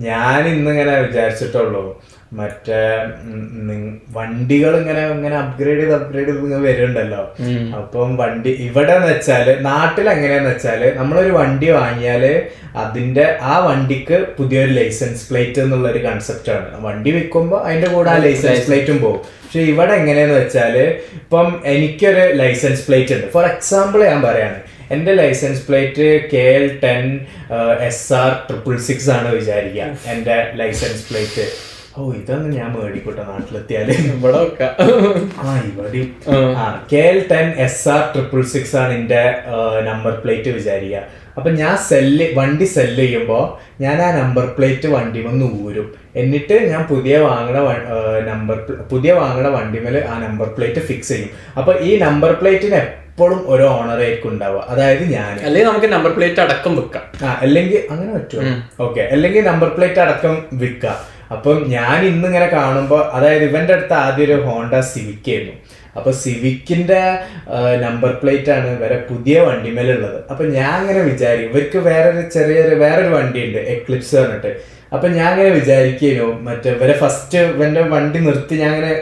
ഞാൻ ഇന്നിങ്ങനെ വിചാരിച്ചിട്ടുള്ളൂ, മറ്റേ വണ്ടികൾ ഇങ്ങനെ ഇങ്ങനെ അപ്ഗ്രേഡ് ചെയ്ത് ഇങ്ങനെ വരുന്നുണ്ടല്ലോ. അപ്പം വണ്ടി ഇവിടെ എന്ന് വെച്ചാല്, നാട്ടിൽ എങ്ങനെയാന്ന് വെച്ചാല്, നമ്മളൊരു വണ്ടി വാങ്ങിയാല് അതിന്റെ ആ വണ്ടിക്ക് പുതിയൊരു ലൈസൻസ് പ്ലേറ്റ് എന്നുള്ള ഒരു കൺസെപ്റ്റ് ആണ്. വണ്ടി വിൽക്കുമ്പോൾ അതിന്റെ കൂടെ ആ ലൈസൻസ് പ്ലേറ്റും പോകും. പക്ഷെ ഇവിടെ എങ്ങനെയാന്ന് വെച്ചാല്, ഇപ്പം എനിക്കൊരു ലൈസൻസ് പ്ലേറ്റ് ഉണ്ട്. ഫോർ എക്സാമ്പിൾ ഞാൻ പറയാണ്, എൻ്റെ ലൈസൻസ് പ്ലേറ്റ് KL10 SR666 ആണ് വിചാരിക്കുക എൻ്റെ ലൈസൻസ് പ്ലേറ്റ്. ഇതൊന്നും ഞാൻ മേടിക്കോട്ടെ നാട്ടിലെത്തിയാല്. ഇവിടെ വെക്കാം. ഇവിടെ KL10 SR666 ആണ് എൻ്റെ നമ്പർ പ്ലേറ്റ് വിചാരിക്കുക. അപ്പൊ ഞാൻ വണ്ടി സെല്ല് ചെയ്യുമ്പോൾ ഞാൻ ആ നമ്പർ പ്ലേറ്റ് വണ്ടി വന്ന് ഊരും. എന്നിട്ട് ഞാൻ പുതിയ വാങ്ങണ വണ്ടിമേൽ ആ നമ്പർ പ്ലേറ്റ് ഫിക്സ് ചെയ്യും. അപ്പൊ ഈ നമ്പർ പ്ലേറ്റിന് എപ്പോഴും ഒരു ഓണർ ആയിരിക്കും ഉണ്ടാവുക. അതായത് ഞാൻ, അല്ലെങ്കിൽ നമുക്ക് നമ്പർ പ്ലേറ്റ് അടക്കം വിൽക്കാം. അല്ലെങ്കിൽ അങ്ങനെ പറ്റുമോ? ഓക്കെ, അല്ലെങ്കിൽ നമ്പർ പ്ലേറ്റ് അടക്കം വിൽക്കാം. അപ്പം ഞാൻ ഇന്നിങ്ങനെ കാണുമ്പോൾ, അതായത് ഇവന്റെ അടുത്ത് ആദ്യം ഒരു ഹോണ്ട സിവിക് ആയിരുന്നു. അപ്പൊ സിവിക്കിന്റെ നമ്പർ പ്ലേറ്റ് ആണ് ഇവരെ പുതിയ വണ്ടിമേലുള്ളത്. അപ്പൊ ഞാൻ ഇങ്ങനെ വിചാരിക്കും, ഇവർക്ക് വേറൊരു വണ്ടി ഉണ്ട്, എക്ലിപ്സ് പറഞ്ഞിട്ട്. അപ്പൊ ഞാൻ ഇങ്ങനെ വിചാരിക്കുന്നു, മറ്റേ ഇവരെ ഫസ്റ്റ് ഇവന്റെ വണ്ടി നിർത്തി ഞാൻ ഇങ്ങനെ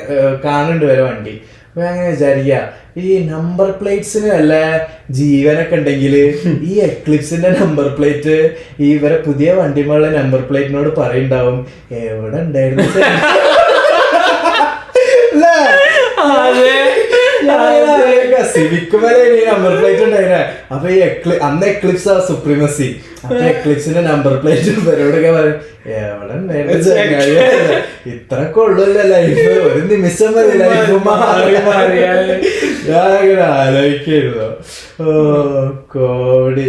കാണുന്നുണ്ട് ഇവരെ വണ്ടി. അപ്പൊ ഞാൻ അങ്ങനെ വിചാരിക്കുക, ഈ നമ്പർ പ്ലേറ്റ്സിന് വല്ല ജീവനൊക്കെ ഉണ്ടെങ്കിൽ ഈ എക്ലിപ്സിന്റെ നമ്പർ പ്ലേറ്റ് ഈ ഇവരെ പുതിയ വണ്ടിമുള്ള നമ്പർ പ്ലേറ്റിനോട് പറയുണ്ടാവും, എവിടെ ഉണ്ടായിരുന്നു സിവിക്ക് വരെ നമ്പർ പ്ലേറ്റ് ഉണ്ടായില്ല. അപ്പൊ ഈ അന്ന് എക്ലിപ്സ് ആ സുപ്രീമസി. അപ്പൊ എക്ലിപ്സിന്റെ നമ്പർ പ്ലേറ്റ് ഇവരോടൊക്കെ പറയും, എവിടെ ഉണ്ടായിരുന്നു, ഇത്രയൊക്കെ ഉള്ളൂല്ലോ ലൈഫ്, ഒരു നിമിഷം മതി ലൈഫ് മാറി. ഞാൻ ആലോചിക്കായിരുന്നു. കോടി.